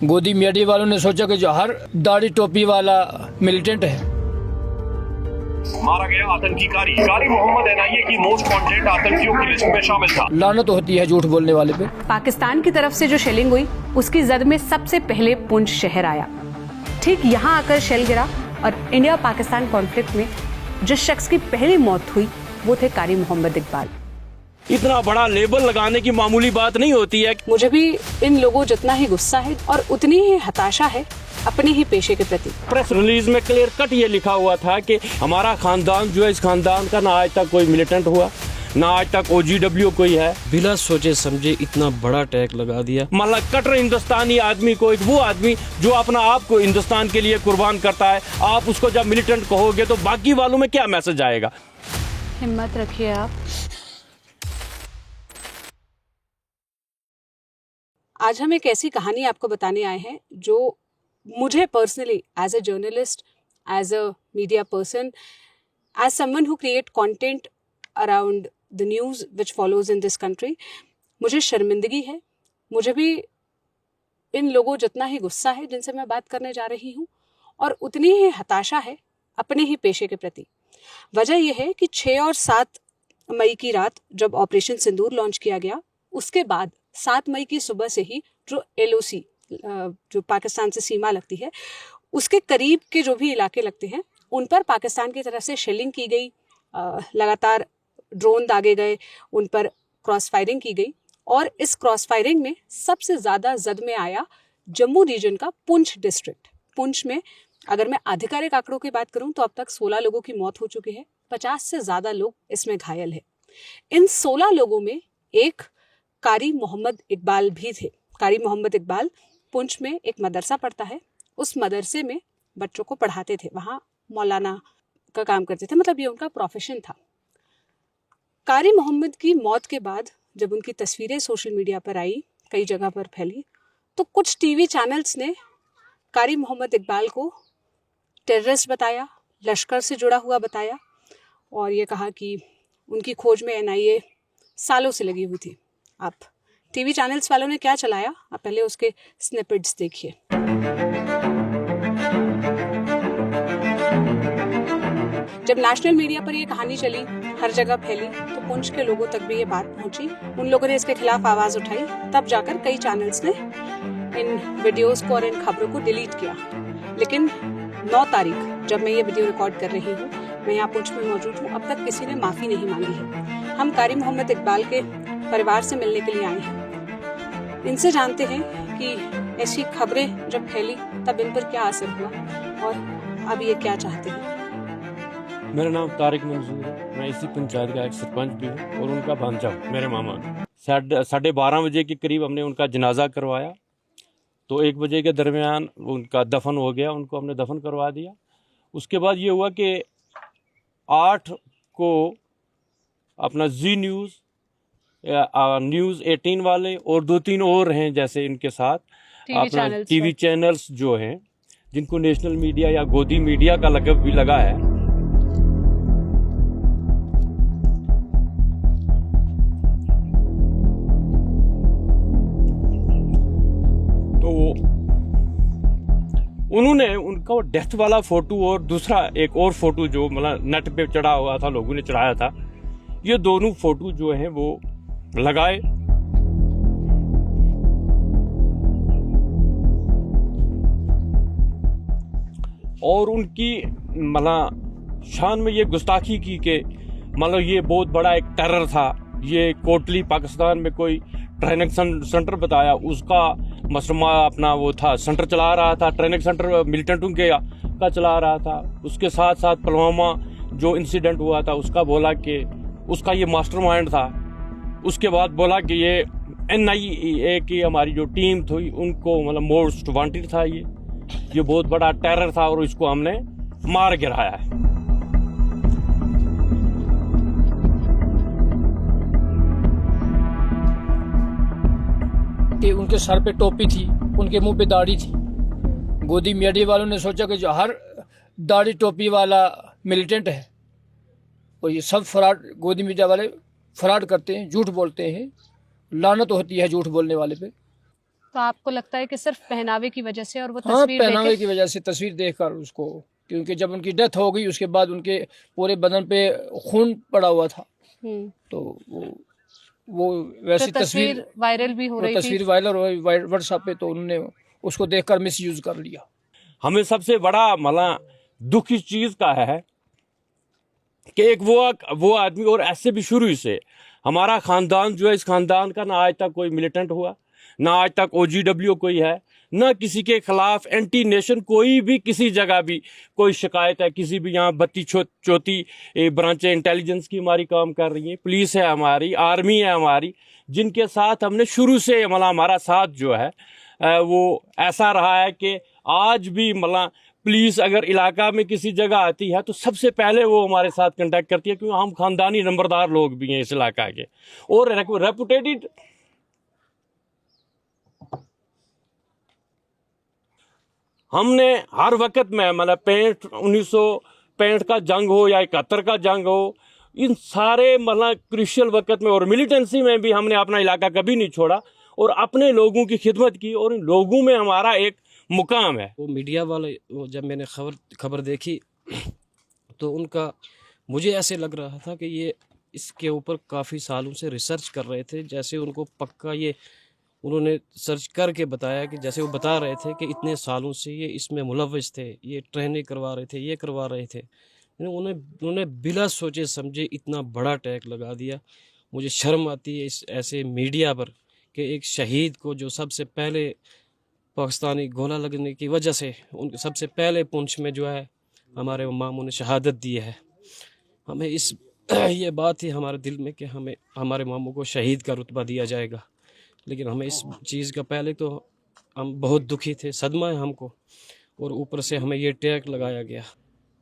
गोदी मीडिया वालों ने सोचा कि जो हर दाढ़ी टोपी वाला मिलिटेंट है। मारा गया आतंकी कारी मोहम्मद एनआईए की मोस्ट वांटेड आतंकियों की लिस्ट में शामिल था। लानत होती है झूठ बोलने वाले पे। पाकिस्तान की तरफ से जो शेलिंग हुई उसकी जद में सबसे पहले पुंछ शहर आया। ठीक यहाँ आकर शेल गिरा और इंडिया पाकिस्तान कॉन्फ्लिक्ट में जिस शख्स की पहली मौत हुई वो थे कारी मोहम्मद इकबाल। इतना बड़ा लेबल लगाने की मामूली बात नहीं होती है। मुझे भी इन लोगों जितना ही गुस्सा है और उतनी ही हताशा है अपने ही पेशे के प्रति। प्रेस रिलीज में क्लियर कट ये लिखा हुआ था कि हमारा खानदान जो है, इस खानदान का ना आज तक कोई मिलिटेंट हुआ, ना आज तक OGW कोई है। बिना सोचे समझे इतना बड़ा टैग लगा दिया। मतलब कट्टर हिंदुस्तानी आदमी को, एक वो आदमी जो अपना आप को हिंदुस्तान के लिए कुर्बान करता है, आप उसको जब मिलिटेंट कहोगे तो बाकी वालों में क्या मैसेज आएगा। हिम्मत रखिए आप। आज हम एक ऐसी कहानी आपको बताने आए हैं जो मुझे personally as a journalist, as a media person, as someone who create content around the news which follows in this country, मुझे शर्मिंदगी है। मुझे भी इन लोगों जितना ही गुस्सा है जिनसे मैं बात करने जा रही हूँ और उतनी ही हताशा है अपने ही पेशे के प्रति। वजह यह है कि 6 और 7 मई की रात जब ऑपरेशन सिंदूर लॉन्च किया गया, उसके बाद 7 मई की सुबह से ही जो LOC जो पाकिस्तान से सीमा लगती है उसके करीब के जो भी इलाके लगते हैं उन पर पाकिस्तान की तरफ से शेलिंग की गई, लगातार ड्रोन दागे गए, उन पर क्रॉस फायरिंग की गई। और इस क्रॉस फायरिंग में सबसे ज़्यादा जद में आया जम्मू रीजन का पुंछ डिस्ट्रिक्ट। पुंछ में अगर मैं आधिकारिक आंकड़ों की बात करूं तो अब तक 16 लोगों की मौत हो चुकी है, 50 से ज़्यादा लोग इसमें घायल है। इन 16 लोगों में एक कारी मोहम्मद इकबाल भी थे। कारी मोहम्मद इकबाल पुंछ में एक मदरसा पढ़ता है, उस मदरसे में बच्चों को पढ़ाते थे, वहाँ मौलाना का काम करते थे, मतलब ये उनका प्रोफेशन था। कारी मोहम्मद की मौत के बाद जब उनकी तस्वीरें सोशल मीडिया पर आई, कई जगह पर फैली, तो कुछ टीवी चैनल्स ने कारी मोहम्मद इकबाल को टेररिस्ट बताया, लश्कर से जुड़ा हुआ बताया और ये कहा कि उनकी खोज में NIA सालों से लगी हुई थी। आप टीवी चैनल्स वालों ने क्या चलाया, आप पहले उसके स्निपेट्स देखिए। जब नेशनल मीडिया पर ये कहानी चली, हर जगह फैली, तो पुंछ के लोगों तक भी ये बात पहुंची। उन लोगों ने इसके खिलाफ आवाज उठाई, तब जाकर कई चैनल्स ने इन वीडियोस को और इन खबरों को डिलीट किया। लेकिन 9 तारीख जब मैं ये वीडियो रिकॉर्ड कर रही हूँ, मैं यहाँ पुंछ में मौजूद हूँ, अब तक किसी ने माफ़ी नहीं मांगी है। हम कारी मोहम्मद इकबाल के परिवार से मिलने के लिए आए हैं, इनसे जानते हैं कि ऐसी खबरें जब फैली तब इन पर क्या असर हुआ और अब ये क्या चाहते हैं। मेरा नाम तारिक मंजूर है, मैं इसी पंचायत का एक सरपंच भी हूँ और उनका भांजा हूँ। मेरे मामा 12:30 बजे के करीब हमने उनका जनाजा करवाया, तो 1 बजे के दरमियान उनका दफन हो गया, उनको हमने दफन करवा दिया। उसके बाद ये हुआ कि 8 को अपना जी न्यूज़, न्यूज़ 18 वाले और 2-3 और हैं जैसे इनके साथ अपना टीवी चैनल्स जो हैं, जिनको नेशनल मीडिया या गोदी मीडिया का लक़ब भी लगा है, तो उन्होंने उनका डेथ वाला फोटो और दूसरा एक और फोटो जो मतलब नेट पे चढ़ा हुआ था, लोगों ने चढ़ाया था, ये दोनों फोटो जो हैं वो लगाए। और उनकी मतलब शान में ये गुस्ताखी की कि मतलब ये बहुत बड़ा एक टेरर था, ये कोटली पाकिस्तान में कोई ट्रेनिंग सेंटर बताया, उसका मसरमा अपना वो था, सेंटर चला रहा था, ट्रेनिंग सेंटर मिलिटेंटों के का चला रहा था। उसके साथ साथ पुलवामा जो इंसिडेंट हुआ था उसका बोला कि उसका ये मास्टरमाइंड था। उसके बाद बोला कि ये NIA की हमारी जो टीम थी उनको मतलब मोस्ट वांटेड था, ये बहुत बड़ा टेरर था और इसको हमने मार गिराया है। कि उनके सर पे टोपी थी, उनके मुंह पे दाढ़ी थी। गोदी मीडिया वालों ने सोचा कि जो हर दाढ़ी टोपी वाला मिलिटेंट है, और ये सब फ्रॉड, गोदी मीडिया वाले फ्रॉड करते हैं, झूठ बोलते हैं। लानत होती है झूठ बोलने वाले पे। तो आपको लगता है कि सिर्फ पहनावे की वजह से और वो हाँ, तस्वीर पहनावे देख की वजह से तस्वीर देखकर उसको, क्योंकि जब उनकी डेथ हो गई उसके बाद उनके पूरे बदन पे खून पड़ा हुआ था, तो वो वैसी तस्वीर वायरल भी हो वो रही थी। तस्वीर वायरल हो व्हाट्सएप पे, तो उन्होंने उसको देखकर मिसयूज कर लिया। हमें सबसे बड़ा मतलब दुख इस चीज का है कि एक वो आदमी, और ऐसे भी शुरू से हमारा खानदान जो है, इस खानदान का ना आज तक कोई मिलिटेंट हुआ, ना आज तक OGW कोई है, ना किसी के खिलाफ एंटी नेशन कोई भी किसी जगह भी कोई शिकायत है। किसी भी यहाँ 32-34 ब्रांचें इंटेलिजेंस की हमारी काम कर रही हैं, पुलिस है हमारी, आर्मी है हमारी, जिनके साथ हमने शुरू से मतलब हमारा साथ जो है वो ऐसा रहा है कि आज भी मतलब पुलिस अगर इलाका में किसी जगह आती है तो सबसे पहले वो हमारे साथ कांटेक्ट करती है, क्योंकि हम खानदानी नंबरदार लोग भी हैं इस इलाका के और रेपुटेटेड। हमने हर वक्त में मतलब 1965 का जंग हो या 71 का जंग हो, इन सारे मतलब क्रूशियल वक्त में और मिलिटेंसी में भी हमने अपना इलाका कभी नहीं छोड़ा और अपने लोगों की खिदमत की, और इन लोगों में हमारा एक मुकाम है। वो मीडिया वाले, वो जब मैंने खबर देखी तो उनका मुझे ऐसे लग रहा था कि ये इसके ऊपर काफ़ी सालों से रिसर्च कर रहे थे, जैसे उनको पक्का ये उन्होंने सर्च करके बताया कि जैसे वो बता रहे थे कि इतने सालों से ये इसमें मुलव्वस थे, ये ट्रेनिंग करवा रहे थे, ये करवा रहे थे। उन्होंने बिना सोचे समझे इतना बड़ा टैग लगा दिया। मुझे शर्म आती है इस ऐसे मीडिया पर कि एक शहीद को, जो सबसे पहले पाकिस्तानी गोला लगने की वजह से उन सबसे पहले पुंछ में जो है हमारे मामू ने शहादत दी है, हमें इस ये बात ही हमारे दिल में कि हमें हमारे मामू को शहीद का रुतबा दिया जाएगा। लेकिन हमें इस चीज़ का पहले तो हम बहुत दुखी थे, सदमा है हमको, और ऊपर से हमें ये टैग लगाया गया।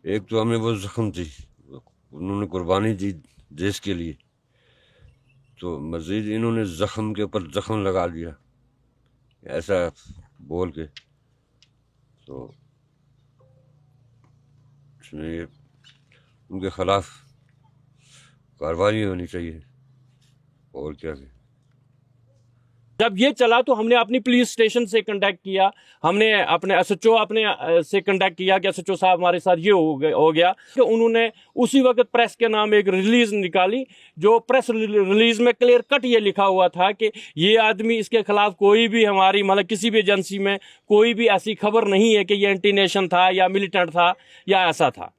एक तो हमें वो जख्म थी, उन्होंने कुर्बानी दी देश के लिए, तो मज़ीद इन्होंने जख्म के ऊपर जख्म लगा दिया ऐसा बोल के, तो इसमें उनके खिलाफ कार्रवाई होनी चाहिए और क्या है। जब ये चला तो हमने अपनी पुलिस स्टेशन से कांटेक्ट किया, हमने अपने SHO से कांटेक्ट किया कि SHO साहब हमारे साथ ये हो गया कि उन्होंने उसी वक्त प्रेस के नाम एक रिलीज निकाली, जो प्रेस रिलीज में क्लियर कट ये लिखा हुआ था कि ये आदमी, इसके खिलाफ कोई भी हमारी मतलब किसी भी एजेंसी में कोई भी ऐसी खबर नहीं है कि ये एंटी नेशन था या मिलिटेंट था या ऐसा था।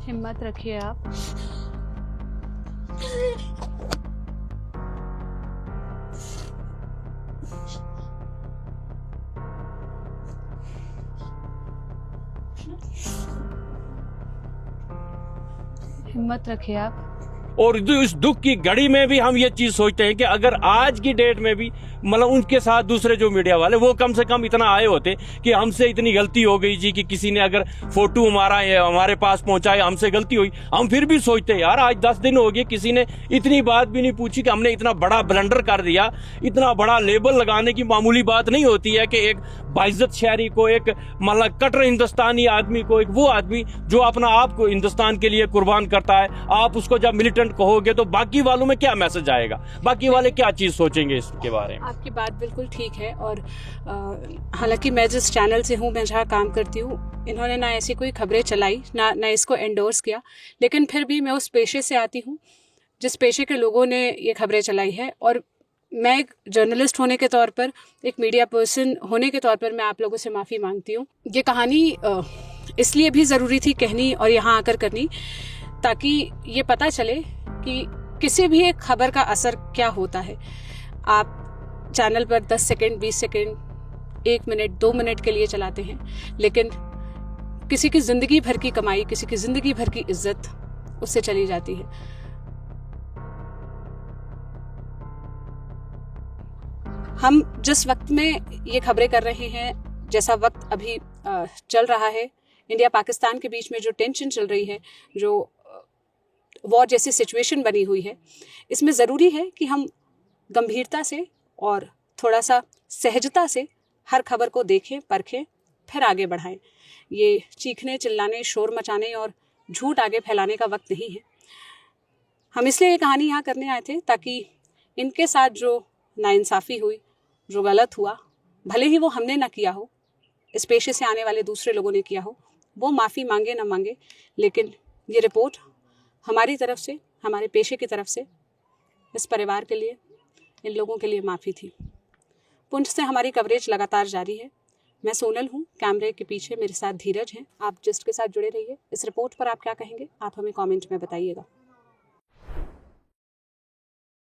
हिम्मत रखिए आप। हिम्मत रखिए आप। और इस दुख की घड़ी में भी हम ये चीज सोचते हैं कि अगर आज की डेट में भी मतलब उनके साथ दूसरे जो मीडिया वाले वो कम से कम इतना आए होते कि हमसे इतनी गलती हो गई जी, कि किसी ने अगर फोटो हमारे पास पहुंचाए, हमसे गलती हुई, हम फिर भी सोचते हैं यार आज 10 दिन हो गए किसी ने इतनी बात भी नहीं पूछी कि हमने इतना बड़ा ब्लंडर कर दिया। इतना बड़ा लेबल लगाने की मामूली बात नहीं होती है कि एक बाइज्जत शहरी को, एक मतलब कट्टर हिंदुस्तानी आदमी को, एक वो आदमी जो अपना आप को हिंदुस्तान के लिए कुर्बान करता है, आप उसको जब मिलिटेंट कहोगे तो बाकी वालों में क्या मैसेज आएगा, बाकी वाले क्या चीज सोचेंगे इसके बारे में। आपकी बात बिल्कुल ठीक है। और हालांकि मैं जिस चैनल से हूँ, मैं जहाँ काम करती हूँ, इन्होंने ना ऐसी कोई खबरें चलाई, ना इसको एंडोर्स किया, लेकिन फिर भी मैं उस पेशे से आती हूँ जिस पेशे के लोगों ने ये खबरें चलाई है। और मैं एक जर्नलिस्ट होने के तौर पर, एक मीडिया पर्सन होने के तौर पर मैं आप लोगों से माफ़ी मांगती हूँ। ये कहानी इसलिए भी ज़रूरी थी कहनी और यहाँ आकर करनी, ताकि ये पता चले कि किसी भी एक खबर का असर क्या होता है। आप चैनल पर 10 सेकंड, 20 सेकंड, 1 मिनट, 2 मिनट के लिए चलाते हैं, लेकिन किसी की ज़िंदगी भर की कमाई, किसी की ज़िंदगी भर की इज्जत उससे चली जाती है। हम जिस वक्त में ये खबरें कर रहे हैं, जैसा वक्त अभी चल रहा है, इंडिया पाकिस्तान के बीच में जो टेंशन चल रही है, जो वॉर जैसी सिचुएशन बनी हुई है, इसमें ज़रूरी है कि हम गंभीरता से और थोड़ा सा सहजता से हर खबर को देखें, परखें, फिर आगे बढ़ाएं। ये चीखने, चिल्लाने, शोर मचाने और झूठ आगे फैलाने का वक्त नहीं है। हम इसलिए ये कहानी यहाँ करने आए थे ताकि इनके साथ जो नाइंसाफ़ी हुई, जो गलत हुआ, भले ही वो हमने ना किया हो, इस पेशे से आने वाले दूसरे लोगों ने किया हो, वो माफ़ी मांगे ना मांगे, लेकिन ये रिपोर्ट हमारी तरफ से, हमारे पेशे की तरफ से इस परिवार के लिए, इन लोगों के लिए माफ़ी थी। पुंछ से हमारी कवरेज लगातार जारी है। मैं सोनल हूँ, कैमरे के पीछे मेरे साथ धीरज हैं। आप जिस्ट के साथ जुड़े रहिए। इस रिपोर्ट पर आप क्या कहेंगे, आप हमें कमेंट में बताइएगा।